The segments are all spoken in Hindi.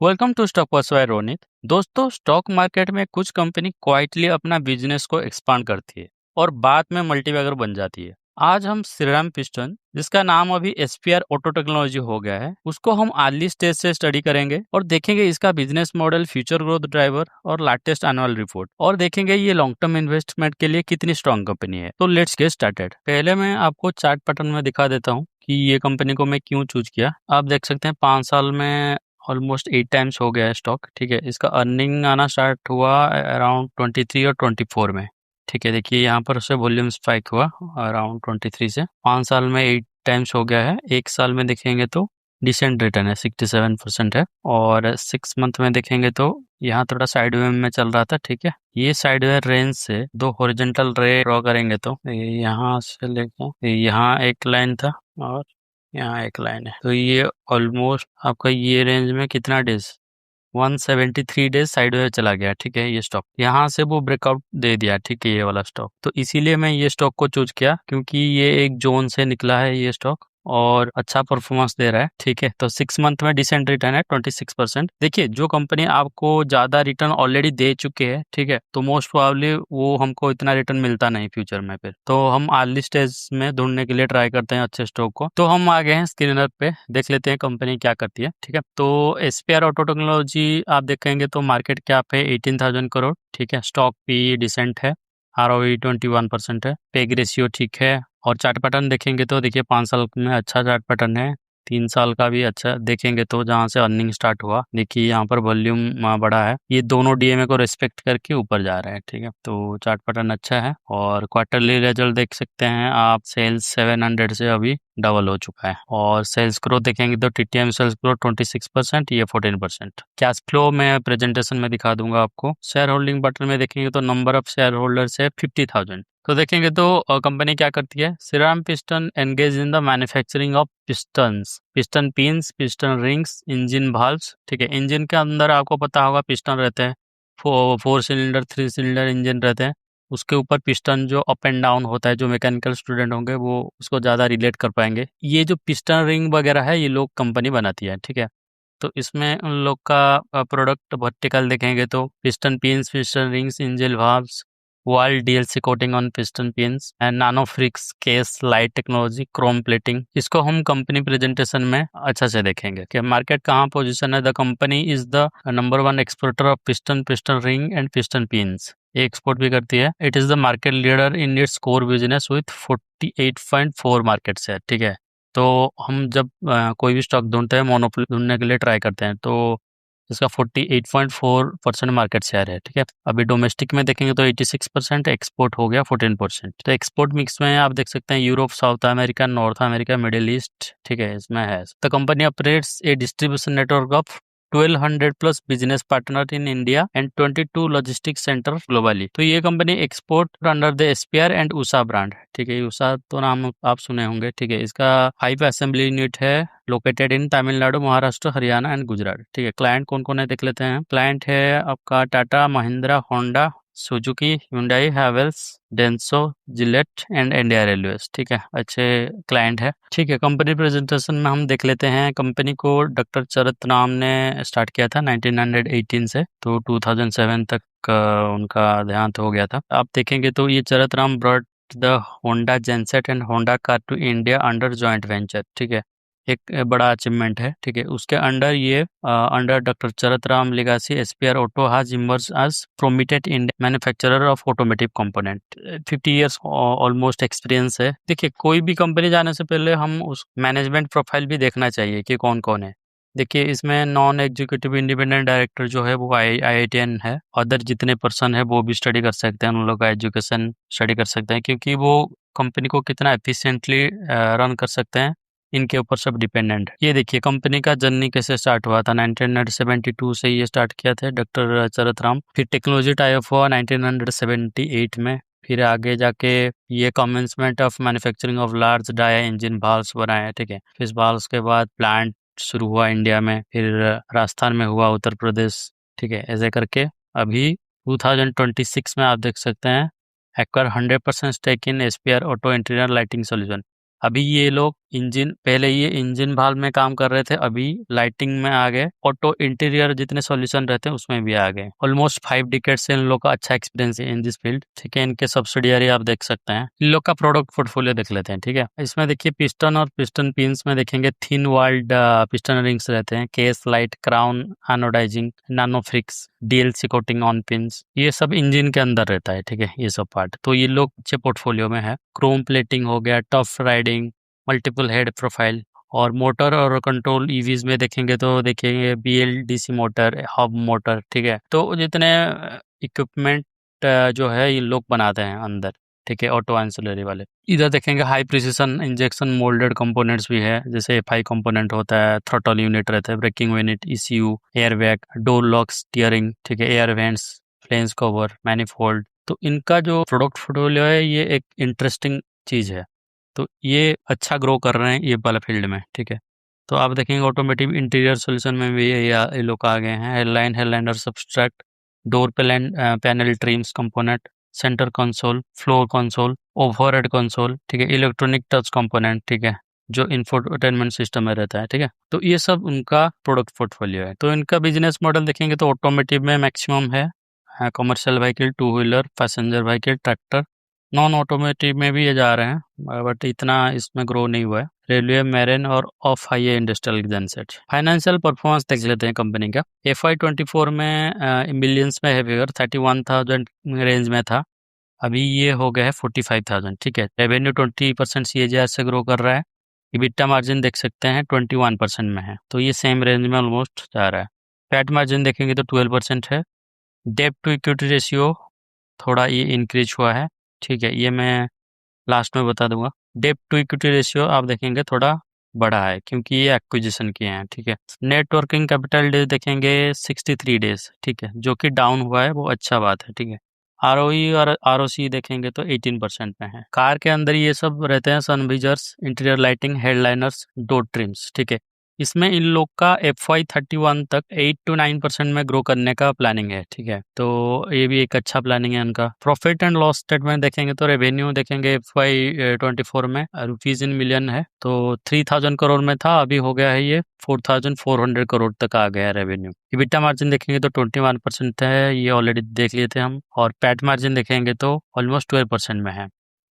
Welcome to stock purse by Ronit. दोस्तों, स्टॉक मार्केट में कुछ कंपनी क्वाइटली अपना बिजनेस को एक्सपांड करती है और बाद में मल्टीबैगर बन जाती है। आज हम श्रीराम पिस्टन, जिसका नाम अभी एसपीआर ऑटो टेक्नोलॉजी हो गया है, उसको हम अर्ली स्टेज से स्टडी करेंगे और देखेंगे इसका business model, future growth driver और लेटेस्ट एनुअल रिपोर्ट, और देखेंगे ये लॉन्ग टर्म इन्वेस्टमेंट के लिए कितनी स्ट्रांग कंपनी है। तो लेट्स गेट स्टार्टेड। पहले मैं आपको चार्ट पैटर्न में दिखा देता हूँ कि ये कंपनी को मैं क्यों चूज किया। आप देख सकते हैं 5 साल में ऑलमोस्ट 8 टाइम्स हो गया है स्टॉक। ठीक है, इसका अर्निंग आना स्टार्ट हुआ अराउंड 23 और 24 में। ठीक है, देखिए यहाँ पर उससे वॉल्यूम स्पाइक हुआ अराउंड 23 से। 5 साल में 8 टाइम्स हो गया है। एक साल में देखेंगे तो डिसेंट रिटर्न है, 67% है। और 6 मंथ में देखेंगे तो यहाँ थोड़ा साइडवे में चल रहा था। ठीक है, ये साइडवे रेंज से दो हॉरिजॉन्टल रे ड्रॉ करेंगे तो यहाँ से लेके यहाँ एक लाइन था और यहाँ एक लाइन है, तो ये ऑलमोस्ट आपका ये रेंज में कितना डेज, 173 डेज साइडवे चला गया। ठीक है, ये स्टॉक यहाँ से वो ब्रेकआउट दे दिया। ठीक है, ये वाला स्टॉक, तो इसीलिए मैं ये स्टॉक को चूज किया क्योंकि ये एक जोन से निकला है ये स्टॉक और अच्छा परफॉर्मेंस दे रहा है। ठीक है, तो 6 मंथ में डिसेंट रिटर्न है 26%। देखिए, जो कंपनी आपको ज्यादा रिटर्न ऑलरेडी दे चुके हैं, ठीक है, तो मोस्ट प्रोबेबली वो हमको इतना रिटर्न मिलता नहीं फ्यूचर में। फिर तो हम अर्ली स्टेज में ढूंढने के लिए ट्राई करते हैं अच्छे स्टॉक को। तो हम आ गए हैं स्क्रीनर पे, देख लेते हैं कंपनी क्या करती है। ठीक है, तो एसपीआर ऑटो टेक्नोलॉजी आप देखेंगे तो मार्केट कैप है 18,000 करोड़। ठीक है, स्टॉक पी डिसेंट है, आरओई 21% है, पेग रेशियो ठीक है। और चार्ट पैटर्न देखेंगे तो देखिए 5 साल में अच्छा चार्ट पैटर्न है, 3 साल का भी अच्छा देखेंगे तो जहाँ से अर्निंग स्टार्ट हुआ देखिए यहाँ पर वॉल्यूम बड़ा है, ये दोनों डीएमए को रिस्पेक्ट करके ऊपर जा रहे हैं। ठीक है, तो चार्ट पैटर्न अच्छा है। और क्वार्टरली रिजल्ट देख सकते हैं आप, सेल्स 700 से अभी डबल हो चुका है। और सेल्स ग्रोथ देखेंगे तो टीटीएम सेल्स ग्रोथ 26%, ये 14%। कैश फ्लो में प्रेजेंटेशन में दिखा दूंगा आपको। शेयर होल्डिंग बटन में देखेंगे तो नंबर ऑफ शेयर होल्डर्स है 50,000। तो देखेंगे तो कंपनी क्या करती है, Shriram piston engage in the manufacturing of pistons, piston pins, piston rings, engine valves. ठीक है, इंजन के अंदर आपको पता होगा पिस्टन रहते हैं, 4 सिलेंडर 3 सिलेंडर इंजन रहते हैं, उसके ऊपर पिस्टन जो अप एंड डाउन होता है, जो मैकेनिकल स्टूडेंट होंगे वो उसको ज़्यादा रिलेट कर पाएंगे। ये जो पिस्टन रिंग वगैरह है ये लोग कंपनी बनाती है। ठीक है, तो इसमें उन लोग का प्रोडक्ट वर्टिकल देखेंगे तो piston pins, piston rings, engine valves, world DLC coating on piston pins and nano frix case light technology, chrome plating. इसको हम कंपनी प्रेजेंटेशन में अच्छा से देखेंगे कि मार्केट कहाँ पोजीशन है। The company is the number 1 exporter of piston, piston ring and piston pins. ये एक्सपोर्ट भी करती है। It is the market leader in its core business with 48.4 market share. ठीक है, तो हम जब कोई भी स्टॉक ढूंढते हैं, मोनोपोली ढूंढने के लिए ट्राई करते हैं, तो इसका 48.4% मार्केट शेयर है। ठीक है, अभी डोमेस्टिक में देखेंगे तो 86%, एक्सपोर्ट हो गया 14%। तो एक्सपोर्ट मिक्स में आप देख सकते हैं Europe, south America, north America, middle east. ठीक है, इसमें है। The company operates A distribution network of 1200 plus business partner in India and 22 logistic centre globally. तो ये company export under the SPR and Usha brand. ठीक है, उषा तो नाम आप सुने होंगे। ठीक है, इसका 5 असेंबली यूनिट है located in Tamil Nadu, Maharashtra, Haryana and Gujarat. ठीक है, क्लाइंट कौन कौन है देख लेते हैं। क्लाइंट है आपका Tata, Mahindra, Honda, Suzuki, Hyundai, Havells, Denso, Gillette and India railways. ठीक है, अच्छे क्लाइंट है। ठीक है, कंपनी प्रेजेंटेशन में हम देख लेते हैं। कंपनी को डॉक्टर चरत राम ने स्टार्ट किया था 1918 से, तो 2007 तक उनका देहांत हो गया था। आप देखेंगे तो ये Charat Ram brought the Honda genset and Honda car to India under joint venture. ठीक है, एक बड़ा अचीवमेंट है। ठीक है, उसके अंडर ये under doctor Charat Ram legacy SPR auto has emerge as prominent Indian manufacturer of automotive component. 50 years almost experience है। देखिए, कोई भी कंपनी जाने से पहले हम उस मैनेजमेंट प्रोफाइल भी देखना चाहिए कि कौन कौन है। देखिए, इसमें नॉन एग्जीक्यूटिव इंडिपेंडेंट डायरेक्टर जो है वो IITN है। अदर जितने पर्सन है वो भी स्टडी कर सकते हैं, उन लोग का एजुकेशन स्टडी कर सकते हैं, क्योंकि वो कंपनी को कितना एफिशिएंटली रन कर सकते हैं इनके ऊपर सब डिपेंडेंट है। ये देखिए कंपनी का जर्नी कैसे स्टार्ट हुआ था। 1972 से ये स्टार्ट किया था डॉक्टर चरत राम। फिर टेक्नोलॉजी टाइप हुआ 1978 में। फिर आगे जाके ये commencement of manufacturing of large dia engine valves बनाए। ठीक है, फिर भाल्व्स के बाद प्लांट शुरू हुआ इंडिया में, फिर राजस्थान में हुआ, उत्तर प्रदेश। ठीक है, ऐसे करके अभी 2026 में आप देख सकते हैं acquire 100% stake in SPR auto interior lighting solution. अभी ये लोग इंजन, पहले ये इंजन भाल में काम कर रहे थे, अभी लाइटिंग में आ गए, ऑटो इंटीरियर जितने सॉल्यूशन रहते हैं उसमें भी आ गए। ऑलमोस्ट 5 डिकेड से इन लोग का अच्छा एक्सपीरियंस है इन दिस फील्ड, ठीक है। इनके सब्सिडियरी आप देख सकते हैं। इन लोग का प्रोडक्ट पोर्टफोलियो देख लेते हैं, ठीक है। इसमें देखिए पिस्टन और पिस्टन पिंस में देखेंगे थिन वाल्ड पिस्टन रिंग्स रहते हैं, केस लाइट, क्राउन एनोडाइजिंग, नानो फ्रिक्स, डीएलसी कोटिंग ऑन पिंस, ये सब इंजन के अंदर रहता है, ठीक है। ये सब पार्ट तो ये लोग अच्छे पोर्टफोलियो में है। क्रोम प्लेटिंग हो गया, tough riding, multiple head profile, और मोटर और कंट्रोल ईवीज में देखेंगे तो देखेंगे बीएलडीसी मोटर, हब मोटर, ठीक है। तो जितने इक्विपमेंट जो है ये लोग बनाते हैं अंदर, ठीक है, ऑटो एंसिलरी वाले। इधर देखेंगे high precision injection moulded components भी है, जैसे एफआई कंपोनेंट होता है, थ्रॉटल यूनिट रहता है, braking unit, ECU, airbag, door lock, steering, ठीक है, air vents, flange cover, manifold. तो इनका जो प्रोडक्ट पोर्टफोलियो है ये एक इंटरेस्टिंग चीज है। तो ये अच्छा ग्रो कर रहे हैं ये वाला फील्ड में, ठीक है। तो आप देखेंगे ऑटोमेटिव इंटीरियर सोल्यूशन में भी ये लोग आ गए हैं। Headline, headliner subtract, door panel TRIMS component, centre console, floor console, overhead console, ठीक है, इलेक्ट्रॉनिक टच कंपोनेंट, ठीक है, जो इंफोटेनमेंट सिस्टम में रहता है, ठीक है। तो ये सब उनका प्रोडक्ट पोर्टफोलियो है। तो इनका बिजनेस मॉडल देखेंगे तो ऑटोमेटिव में मैक्सिमम है, commercial vehicle, two wheeler, passenger vehicle, tractor. Non automotive में भी ये जा रहे हैं बट इतना इसमें ग्रो नहीं हुआ है। रेलवे, मैरिन और of highway industrial genset. Financial performance देख लेते हैं कंपनी का। FY 24 में मिलियंस में है फिगर, 31,000 रेंज में था, अभी ये हो गया है 45,000, ठीक है। रेवेन्यू 20% CAGR से ग्रो कर रहा है। इबिट्टा मार्जिन देख सकते हैं 21% में है, तो ये सेम रेंज में ऑलमोस्ट जा रहा है। पैट मार्जिन देखेंगे तो 12% है। डेट टू इक्विटी रेशियो थोड़ा ये इंक्रीज हुआ है, ठीक है, ये मैं लास्ट में बता दूंगा। डेट टू इक्विटी रेशियो आप देखेंगे थोड़ा बड़ा है क्योंकि ये एक्विजिशन किए हैं, ठीक है। नेट वर्किंग कैपिटल डेज देखेंगे 63 डेज, ठीक है, जो कि डाउन हुआ है, वो अच्छा बात है, ठीक है। ROE और ROC देखेंगे तो 18% में है। कार के अंदर ये सब रहते हैं, sun visors, interior lighting, headliners, door trims, ठीक है। इसमें इन लोग का FY 31 तक 8 to 9% में ग्रो करने का प्लानिंग है, ठीक है। तो ये भी एक अच्छा प्लानिंग है उनका। प्रॉफिट एंड लॉस स्टेटमेंट देखेंगे तो रेवेन्यू देखेंगे FY 24 में रुपीज इन मिलियन है, तो 3000 करोड़ में था, अभी हो गया है ये 4400 करोड़ तक आ गया है रेवेन्यू। इबिटा मार्जिन देखेंगे तो 21% है, ये ऑलरेडी देख लिए थे हम। और पैट मार्जिन देखेंगे तो ऑलमोस्ट 12% में है।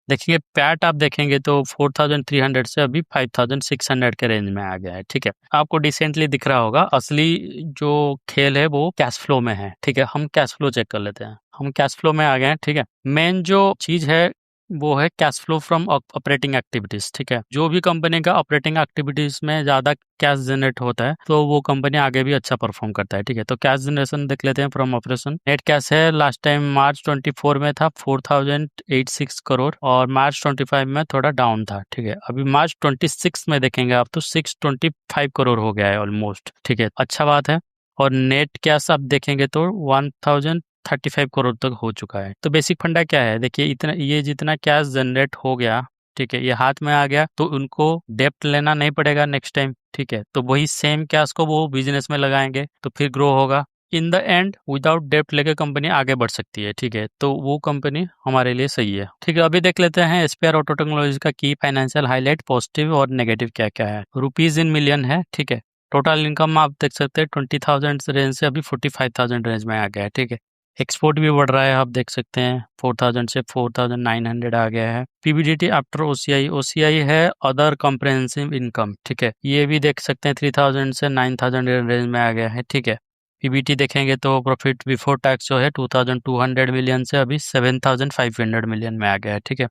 देखेंगे पैट आप देखेंगे तो 4300 से अभी 5600 के रेंज में आ गया है, ठीक है। आपको डिसेंटली दिख रहा होगा। असली जो खेल है वो कैश फ्लो में है, ठीक है। हम कैश फ्लो चेक कर लेते हैं। हम कैश फ्लो में आ गए हैं, ठीक है। मेन जो चीज है वो है cash flow from operating activities, ठीक है। जो भी कंपनी का ऑपरेटिंग एक्टिविटीज में ज्यादा कैश जनरेट होता है तो वो कंपनी आगे भी अच्छा परफॉर्म करता है, ठीक है। तो कैश जनरेशन देख लेते हैं फ्रॉम ऑपरेशन। नेट कैश है लास्ट टाइम मार्च 24 में था 4086 करोड़, और मार्च 25 में थोड़ा डाउन था, ठीक है। अभी मार्च 26 में देखेंगे आप तो 625 करोड़ हो गया है ऑलमोस्ट, ठीक है, अच्छा बात है। और नेट कैश आप देखेंगे तो 1035 करोड़ तक हो चुका है। तो बेसिक फंडा क्या है, देखिए इतना, ये जितना कैश जनरेट हो गया, ठीक है, ये हाथ में आ गया, तो उनको डेप्ट लेना नहीं पड़ेगा नेक्स्ट टाइम, ठीक है। तो वही सेम कैश को वो बिजनेस में लगाएंगे तो फिर ग्रो होगा। इन द एंड विदाउट डेप्ट लेके कंपनी आगे बढ़ सकती है, ठीक है। तो वो कंपनी हमारे लिए सही है, ठीक है। अभी देख लेते हैं एस्पेयर ऑटो टेक्नोलॉजी का की फाइनेंशियल हाईलाइट, पॉजिटिव और नेगेटिव क्या क्या है। रुपीज इन मिलियन है, ठीक है। टोटल इनकम आप देख सकते हैं 20,000 रेंज से अभी 45,000 रेंज में आ गया है, ठीक है। एक्सपोर्ट भी बढ़ रहा है, आप देख सकते हैं 4000 से 4900 आ गया है। पीबीडीटी आफ्टर ओसीआई है अदर कॉम्प्रिहेंसिव इनकम, ठीक है, ये भी देख सकते हैं 3000 से 9000 रेंज में आ गया है, ठीक है। पीबीटी देखेंगे तो प्रॉफिट बिफोर टैक्स जो है 2200 मिलियन से अभी 7500 मिलियन में आ गया है, ठीक है।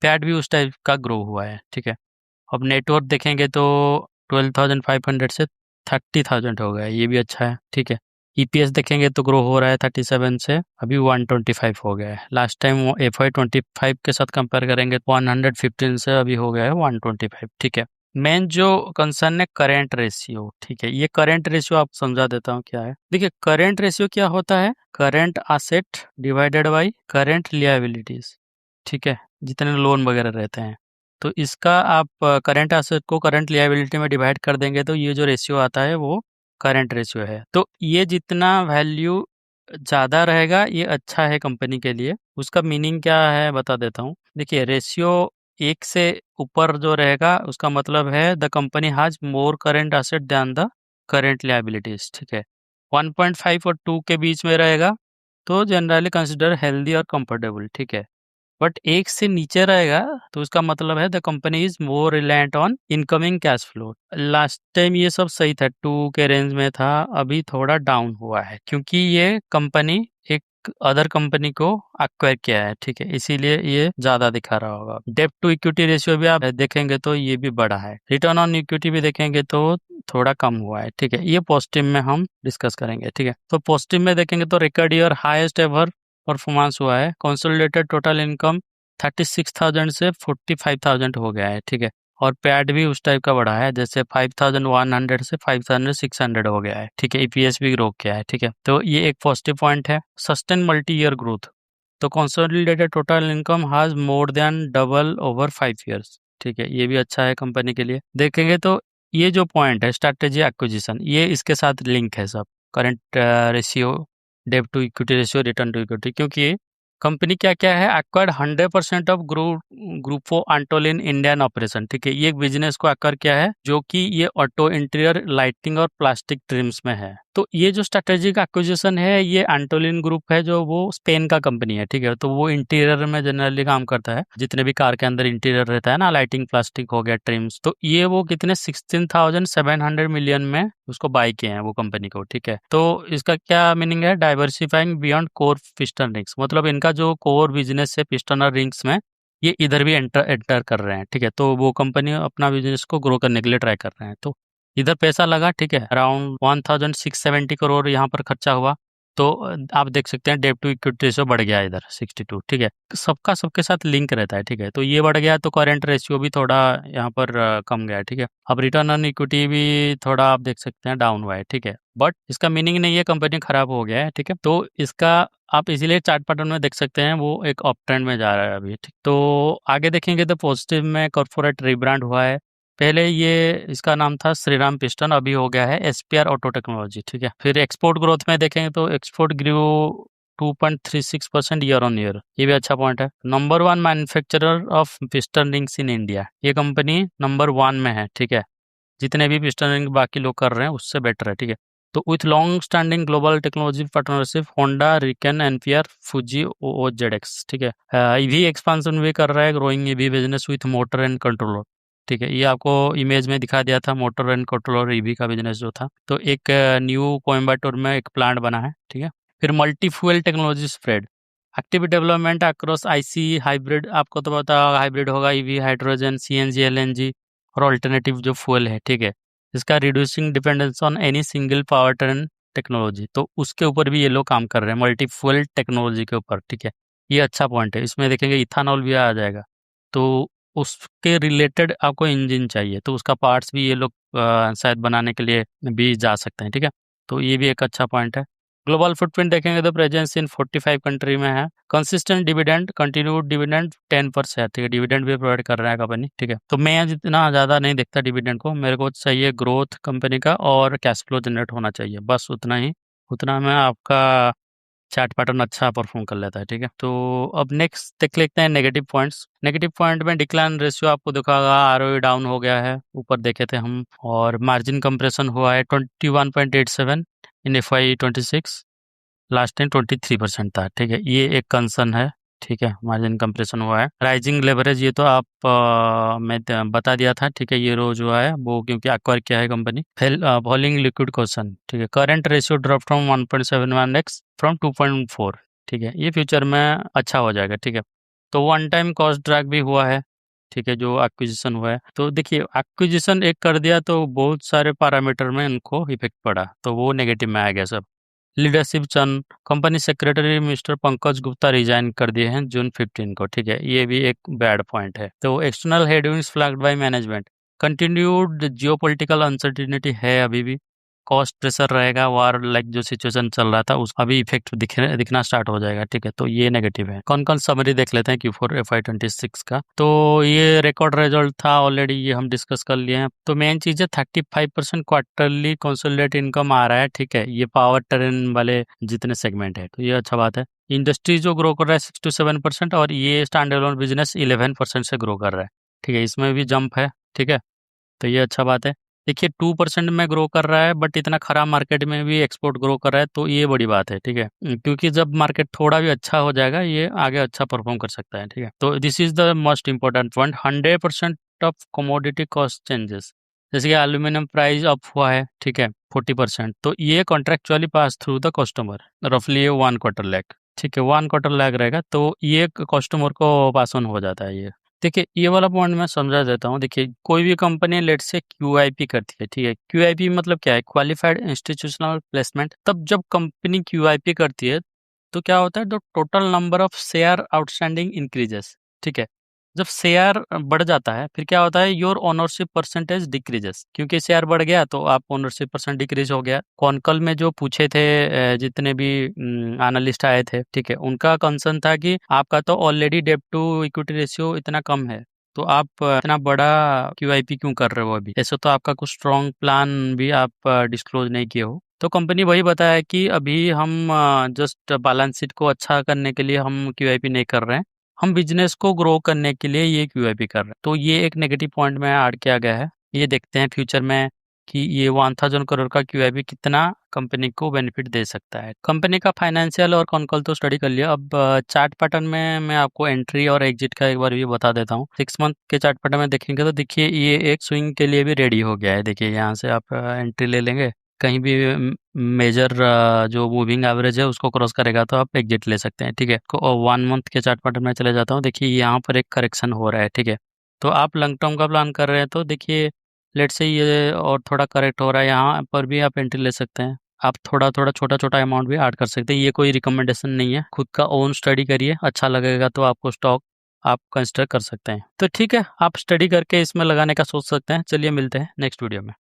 पैट भी उस टाइप का ग्रो हुआ है, ठीक है। अब नेटवर्क देखेंगे तो 12,500 से 30,000 हो गया है, ये भी अच्छा है, ठीक है। ईपीएस देखेंगे तो ग्रो हो रहा है 37 से अभी 125 हो गया है। लास्ट टाइम वो FY 25 के साथ कंपेयर करेंगे 115 से अभी हो गया है 125, ठीक है। मेन जो कंसर्न है करेंट रेशियो, ठीक है। ये करेंट रेशियो आप समझा देता हूँ क्या है। देखिए करेंट रेशियो क्या होता है, current asset divided by current liabilities, ठीक है, जितने लोन वगैरह रहते हैं। तो इसका आप करंट एसेट को करंट लियाबिलिटी में डिवाइड कर देंगे तो ये जो रेशियो आता है वो करंट रेशियो है। तो ये जितना वैल्यू ज़्यादा रहेगा ये अच्छा है कंपनी के लिए। उसका मीनिंग क्या है बता देता हूँ। देखिए रेशियो एक से ऊपर जो रहेगा उसका मतलब है the company has more current asset than the current liabilities, ठीक है। 1.5 और 2 के बीच में रहेगा तो जनरली कंसिडर हेल्दी और कंफर्टेबल, ठीक है। बट एक से नीचे रहेगा तो उसका मतलब है the company is more reliant on incoming cash flow. Last time ये सब सही था, 2 के रेंज में था, अभी थोड़ा डाउन हुआ है क्योंकि ये कंपनी एक अदर कंपनी को एक्वायर किया है, ठीक है, इसीलिए ये ज्यादा दिखा रहा होगा। डेब्ट टू इक्विटी रेशियो भी आप देखेंगे तो ये भी बड़ा है। रिटर्न ऑन इक्विटी भी देखेंगे तो थोड़ा कम हुआ है, ठीक है। ये पॉजिटिव में हम डिस्कस करेंगे, ठीक है। तो पॉजिटिव में देखेंगे तो record year highest ever performance हुआ है। कंसोलिडेटेड टोटल इनकम 36,000 से 45,000 हो गया है, ठीक है। और पैड भी उस टाइप का बढ़ा है, जैसे 5,100 से 5,600 हो गया है, ठीक है। ईपीएस भी ग्रो किया है, ठीक है। तो ये एक पॉजिटिव पॉइंट है। सस्टेन मल्टी ईयर ग्रोथ, तो consolidated total income has more than double over 5 years, ठीक है। ये भी अच्छा है कंपनी के लिए। देखेंगे तो ये जो पॉइंट है स्ट्रैटेजी एक्विजिशन, ये इसके साथ लिंक है सब। करंट रेशियो, डेब्ट to equity ratio, return to equity, क्योंकि कंपनी क्या क्या है, acquired 100% of group of Antolin Indian operation, ठीक है। ये एक बिजनेस को एक्वायर किया है जो कि ये ऑटो इंटीरियर लाइटिंग और प्लास्टिक ट्रिम्स में है। तो ये जो स्ट्रेटेजिक एक्विजिशन है, ये एंटोलिन ग्रुप है जो वो स्पेन का कंपनी है, ठीक है। तो वो इंटीरियर में जनरली काम करता है, जितने भी कार के अंदर इंटीरियर रहता है ना, लाइटिंग, प्लास्टिक हो गया, ट्रिम्स। तो ये वो कितने 16,700 मिलियन में उसको बाय किए हैं वो कंपनी को, ठीक है। तो इसका क्या मीनिंग है, diversifying beyond core piston rings, मतलब इनका जो कोर बिजनेस है पिस्टन और रिंग्स में, ये इधर भी एंटर कर रहे हैं, ठीक है। तो वो कंपनी अपना बिजनेस को ग्रो करने के लिए ट्राई कर रहे हैं। तो इधर पैसा लगा, ठीक है, अराउंड 1670 करोड़ यहाँ पर खर्चा हुआ। तो आप देख सकते हैं डेब्ट टू इक्विटी रेशियो बढ़ गया इधर 62, ठीक है। सबका सबके साथ लिंक रहता है, ठीक है। तो ये बढ़ गया तो करंट रेशियो भी थोड़ा यहाँ पर कम गया है, ठीक है। अब रिटर्न ऑन इक्विटी भी थोड़ा आप देख सकते हैं डाउन हुआ है, ठीक है। बट इसका मीनिंग नहीं है कंपनी खराब हो गया है, ठीक है। तो इसका आप इसीलिए चार्ट पैटर्न में देख सकते हैं वो एक अप ट्रेंड में जा रहा है अभी, ठीक। तो आगे देखेंगे तो पॉजिटिव में कॉर्पोरेट रीब्रांड हुआ है। पहले ये इसका नाम था श्रीराम पिस्टन, अभी हो गया है एसपीआर ऑटो टेक्नोलॉजी, ठीक है। फिर एक्सपोर्ट ग्रोथ में देखेंगे तो export grow 2.36% year on year, ये भी अच्छा पॉइंट है। Number 1 manufacturer of piston rings in India, ये कंपनी नंबर 1 में है, ठीक है। जितने भी पिस्टन रिंग बाकी लोग कर रहे हैं उससे बेटर है, ठीक है। तो with long standing global technology partnership, Honda, Riken, NPR, Fuji, ओजेडेक्स, ठीक है। ईवी एक्सपांशन भी कर रहा है, growing EV business with motor and controller, ठीक है। ये आपको इमेज में दिखा दिया था मोटर एंड कंट्रोलर ईवी का बिजनेस जो था। तो एक न्यू कोयम्बटूर में एक प्लांट बना है, ठीक है। फिर multi fuel technology spread, active development across IC hybrid, आपको तो पता होगा हाइब्रिड होगा, ईवी, हाइड्रोजन, सीएनजी, एलएनजी और ऑल्टरनेटिव जो फ्यूल है, ठीक है। इसका reducing dependence on any single power train technology, तो उसके ऊपर भी ये लोग काम कर रहे हैं, मल्टी फ्यूल टेक्नोलॉजी के ऊपर, ठीक है। ये अच्छा पॉइंट है। इसमें देखेंगे इथानॉल भी आ जाएगा, तो उसके रिलेटेड आपको इंजन चाहिए तो उसका पार्ट्स भी ये लोग शायद बनाने के लिए भी जा सकते हैं, ठीक है। तो ये भी एक अच्छा पॉइंट है। ग्लोबल फुटप्रिंट देखेंगे तो प्रेजेंस इन 45 कंट्री में है। कंसिस्टेंट डिविडेंड, कंटिन्यूड डिविडेंड 10%, ठीक है। डिविडेंड भी प्रोवाइड कर रहा है कंपनी, ठीक है। तो मैं जितना ज़्यादा नहीं देखता डिविडेंड को, मेरे को चाहिए ग्रोथ कंपनी का और कैश फ्लो जनरेट होना चाहिए, बस उतना ही। उतना में आपका चार्ट पैटर्न अच्छा परफॉर्म कर लेता है, ठीक है। तो अब नेक्स्ट देख लेते हैं नेगेटिव पॉइंट्स। नेगेटिव पॉइंट में डिक्लाइन रेशियो आपको दिखागा, आरओई डाउन हो गया है, ऊपर देखे थे हम, और मार्जिन कंप्रेशन हुआ है 21.87 इन FY26, लास्ट टाइम 23% था, ठीक है। ये एक कंसर्न है, ठीक है। मार्जिन कंप्रेशन हुआ है। राइजिंग लेवरेज, ये तो आप बता दिया था, ठीक है। ये रोज हुआ है वो क्योंकि एक्वायर किया है कंपनी। फॉलिंग लिक्विड क्वेश्चन, ठीक है। Current ratio drop from 1.71x from 2.4, ठीक है। ये फ्यूचर में अच्छा हो जाएगा, ठीक है। तो वन टाइम कॉस्ट ड्रैग भी हुआ है, ठीक है, जो एक्विजिशन हुआ है। तो देखिए एक्विजिशन एक कर दिया तो बहुत सारे पैरामीटर में इनको इफेक्ट पड़ा, तो वो नेगेटिव में आ गया सब। लीडरशिप चंद, company secretary mister Pankaj Gupta resign कर दिए हैं जून 15 को, ठीक है। ये भी एक बैड पॉइंट है। तो external headwinds flagged by management, continued geopolitical uncertainty है अभी भी, कॉस्ट प्रेशर रहेगा, वार लाइक जो सिचुएशन चल रहा था उस अभी इफेक्ट दिखना स्टार्ट हो जाएगा। ठीक है, तो ये नेगेटिव है। कौन कौन समरी देख लेते हैं Q4 FY26 का। तो ये रिकॉर्ड रिजल्ट था ऑलरेडी, ये हम डिस्कस कर लिए हैं। तो मेन चीज है 35% क्वार्टरली कंसोलिडेटेड इनकम आ रहा है। ठीक है, ये पावर ट्रेन वाले जितने सेगमेंट है, तो ये अच्छा बात है। इंडस्ट्री जो ग्रो कर रहा है 6 to 7%, और ये स्टैंड अलोन बिजनेस 11% से ग्रो कर रहा है। ठीक है, इसमें भी जंप है। ठीक है, तो ये अच्छा बात है। देखिए 2% में ग्रो कर रहा है, बट इतना खराब मार्केट में भी एक्सपोर्ट ग्रो कर रहा है, तो ये बड़ी बात है। ठीक है, क्योंकि जब मार्केट थोड़ा भी अच्छा हो जाएगा, ये आगे अच्छा परफॉर्म कर सकता है। ठीक है, तो this is the most important point. 100% of commodity cost changes, जैसे कि एल्यूमिनियम प्राइस अप हुआ है। ठीक है, 40%, तो ये कॉन्ट्रेक्चुअली पास थ्रू द कस्टमर, रफली 1 क्वार्टर लैग। ठीक है, 1 क्वार्टर लैग रहेगा, तो ये कस्टमर को पास ऑन हो जाता है ये। देखिए ये वाला पॉइंट मैं समझा देता हूँ। देखिए कोई भी कंपनी लेट से QIP करती है। ठीक है, QIP मतलब क्या है? Qualified institutional placement. तब जब कंपनी QIP करती है तो क्या होता है, the total number of share outstanding increases. ठीक है, जब शेयर बढ़ जाता है फिर क्या होता है, योर ओनरशिप परसेंटेज डिक्रीजेस, क्योंकि शेयर बढ़ गया तो आप ओनरशिप परसेंट डिक्रीज हो गया। कॉनकल में जो पूछे थे जितने भी एनालिस्ट आए थे, ठीक है, उनका कंसर्न था कि आपका तो ऑलरेडी डेब्ट टू इक्विटी रेशियो इतना कम है, तो आप इतना बड़ा QIP क्यों कर रहे हो अभी? ऐसे तो आपका कुछ स्ट्रॉन्ग प्लान भी आप डिस्क्लोज नहीं किए हो। तो कंपनी वही बताया कि अभी हम जस्ट बैलेंस शीट को अच्छा करने के लिए हम QIP नहीं कर रहे हैं, हम बिजनेस को ग्रो करने के लिए ये QIP कर रहे हैं। तो ये एक नेगेटिव पॉइंट में ऐड किया गया है। ये देखते हैं फ्यूचर में कि ये 1000 करोड़ का QIP कितना कंपनी को बेनिफिट दे सकता है। कंपनी का फाइनेंशियल और कॉन्कॉल तो स्टडी कर लिया। अब चार्ट पैटर्न में मैं आपको एंट्री और एग्जिट का एक बार भी बता देता हूँ। 6 मंथ के चार्ट पैटर्न में देखेंगे तो देखिए ये एक स्विंग के लिए भी रेडी हो गया है। देखिए यहाँ से आप एंट्री ले लेंगे, कहीं भी मेजर जो मूविंग एवरेज है उसको क्रॉस करेगा तो आप एग्जिट ले सकते हैं। ठीक है, और 1 मंथ के चार्ट पैटर्न में चले जाता हूँ। देखिए यहाँ पर एक करेक्शन हो रहा है। ठीक है, तो आप लॉन्ग टर्म का प्लान कर रहे हैं तो देखिए लेट से ये और थोड़ा करेक्ट हो रहा है, यहाँ पर भी आप एंट्री ले सकते हैं। आप थोड़ा थोड़ा छोटा छोटा अमाउंट भी ऐड कर सकते हैं। ये कोई रिकमेंडेशन नहीं है, खुद का ओन स्टडी करिए, अच्छा लगेगा तो आपको स्टॉक आप कंसिडर कर सकते हैं। तो ठीक है, आप स्टडी करके इसमें लगाने का सोच सकते हैं। चलिए मिलते हैं नेक्स्ट वीडियो में।